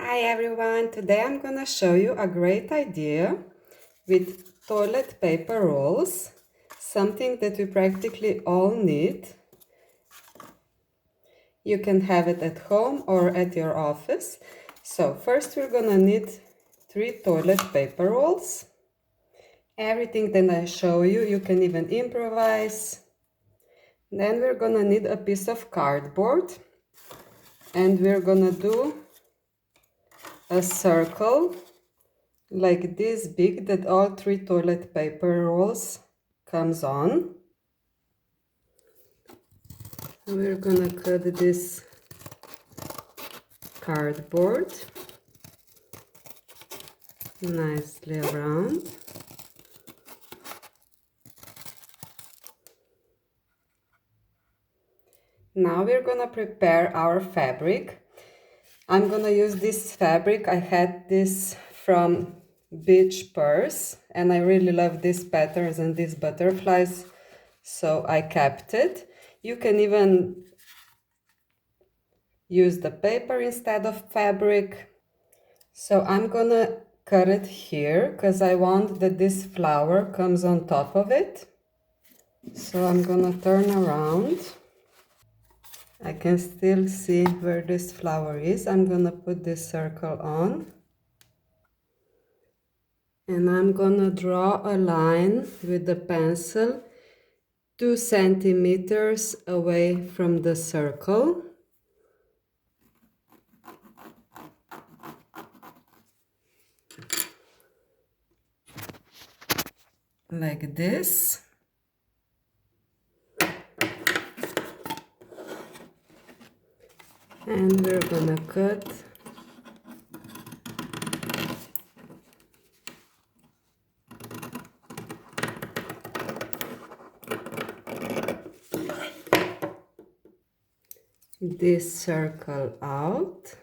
Hi everyone, today I'm gonna show you a great idea with toilet paper rolls, something that we practically all need. You can have it at home or at your office. So first we're gonna need 3 toilet paper rolls. Everything that I show you, you can even improvise. Then we're gonna need a piece of cardboard and we're gonna do a circle like this big that all 3 toilet paper rolls comes on. We're gonna cut this cardboard nicely around. Now we're gonna prepare our fabric. I'm gonna use this fabric. I had this from Beach Purse and I really love these patterns and these butterflies, so I kept it. You can even use the paper instead of fabric. So I'm gonna cut it here because I want that this flower comes on top of it. So I'm gonna turn around. I can still see where this flower is. I'm gonna put this circle on. And I'm gonna draw a line with the pencil 2 centimeters away from the circle. Like this. And we're gonna cut this circle out.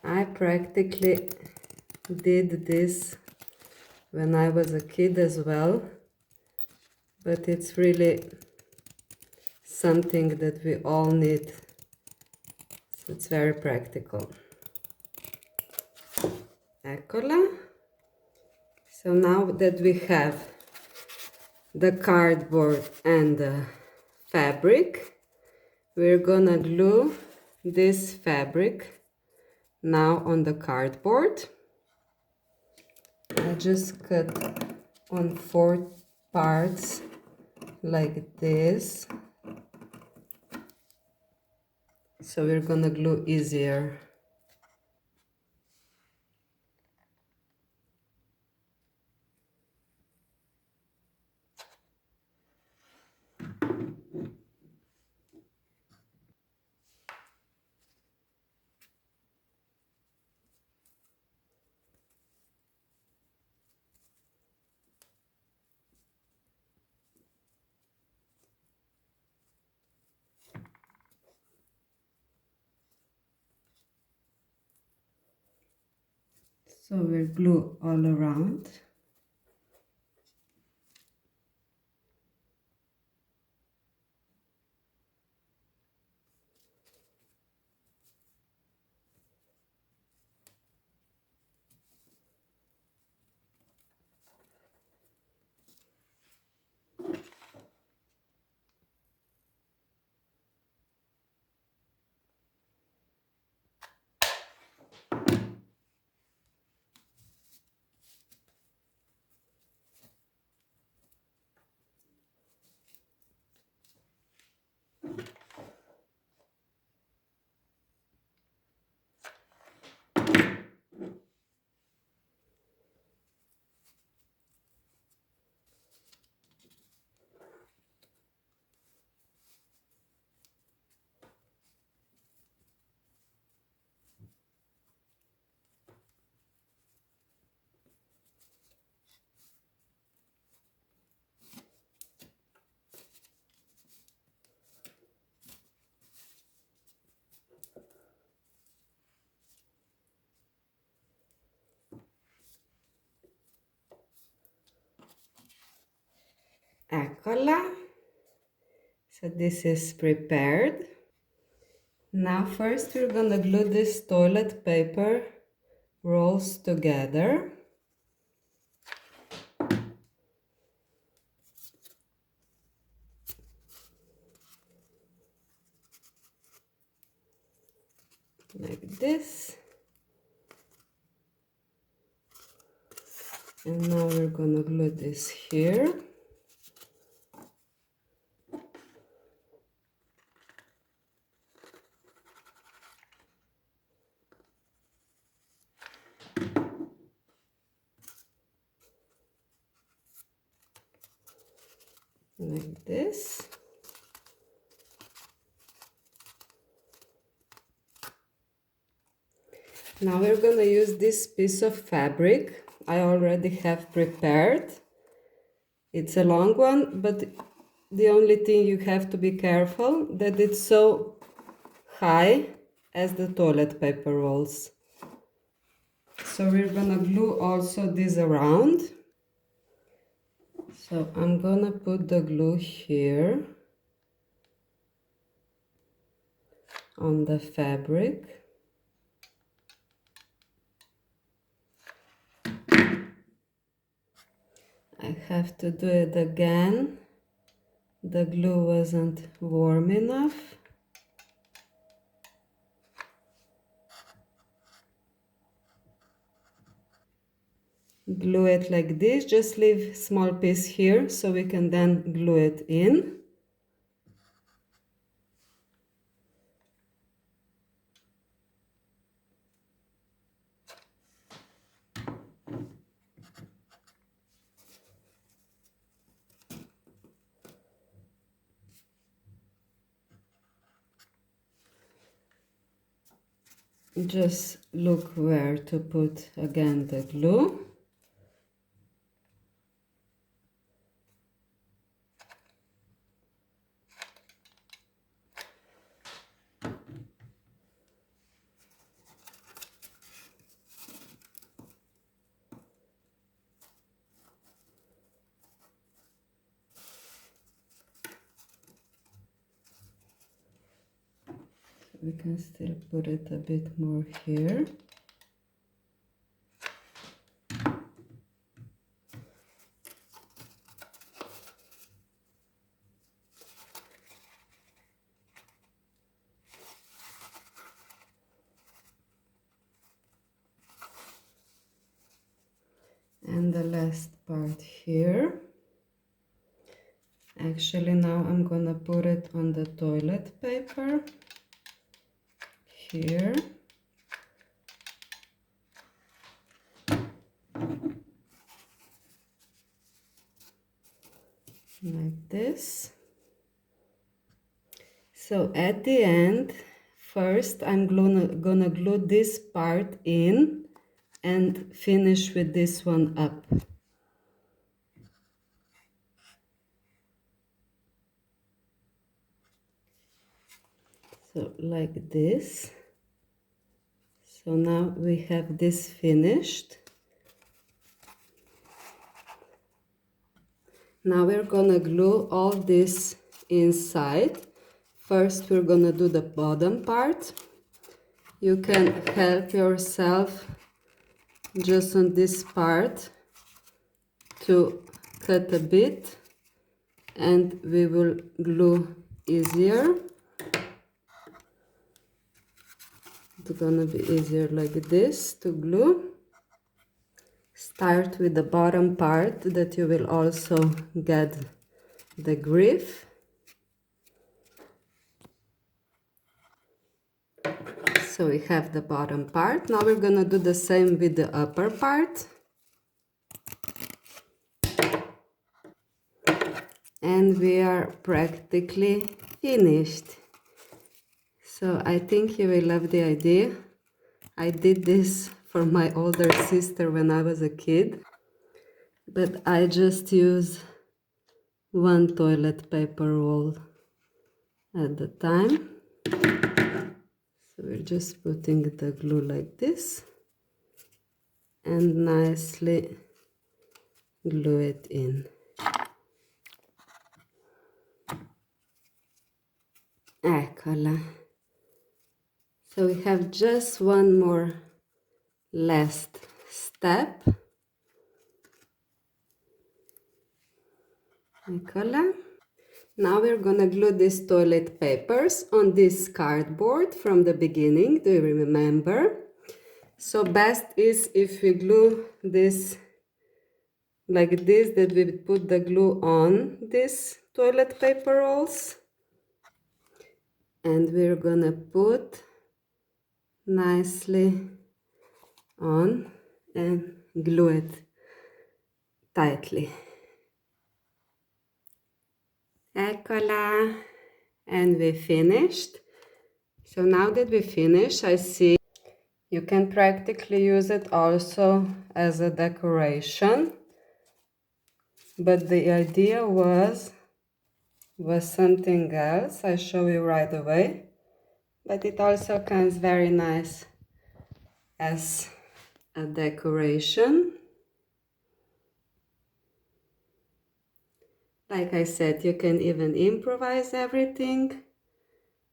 I practically did this when I was a kid as well, but it's really something that we all need, so it's very practical. Eccola. So now that we have the cardboard and the fabric, we're gonna glue this fabric now on the cardboard. I just cut on 4 parts like this, so we're gonna glue easier. So we'll glue all around. Eccola. So this is prepared. Now first we're gonna glue this toilet paper rolls together. Like this. And now we're gonna glue this here. Like this. Now we're gonna use this piece of fabric I already have prepared. It's a long one, but the only thing you have to be careful that it's so high as the toilet paper rolls. So we're gonna glue also this around. So I'm gonna put the glue here on the fabric. I have to do it again. The glue wasn't warm enough. Glue it like this, just leave small piece here so we can then glue it in. Just look where to put again the glue. We can still put it a bit more here. And the last part here. Actually, now I'm gonna put it on the toilet paper here. Like this. So at the end, first I'm gonna glue this part in and finish with this one up. So like this. So now we have this finished. Now we're gonna glue all this inside. First we're gonna do the bottom part. You can help yourself just on this part to cut a bit and we will glue easier. It's gonna be easier like this to glue. Start with the bottom part that you will also get the grip. So we have the bottom part. Now we're gonna do the same with the upper part. And we are practically finished. So I think you will love the idea. I did this for my older sister when I was a kid, but I just use one toilet paper roll at the time. So we're just putting the glue like this and nicely glue it in. Eccola. So we have just one more last step. Nicola. Now we're gonna glue these toilet papers on this cardboard from the beginning. Do you remember? So best is if we glue this like this, that we put the glue on these toilet paper rolls. And we're gonna put nicely on and glue it tightly. Eccola! And we finished. So now that we finished, I see you can practically use it also as a decoration. But the idea was something else. I show you right away. But it also comes very nice as a decoration. Like I said, you can even improvise everything.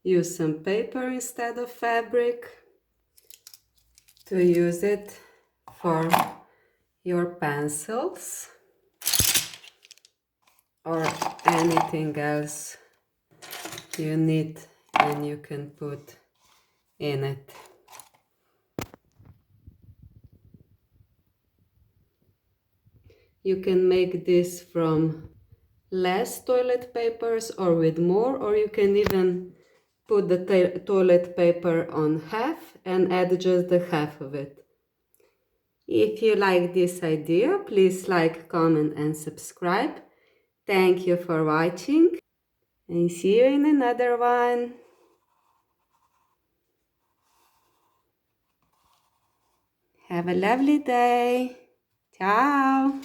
Use some paper instead of fabric to use it for your pencils or anything else you need and you can put in it. You can make this from less toilet papers or with more, or you can even put the toilet paper on half and add just the half of it. If you like this idea, please like, comment and subscribe. Thank you for watching and see you in another one. Have a lovely day. Ciao.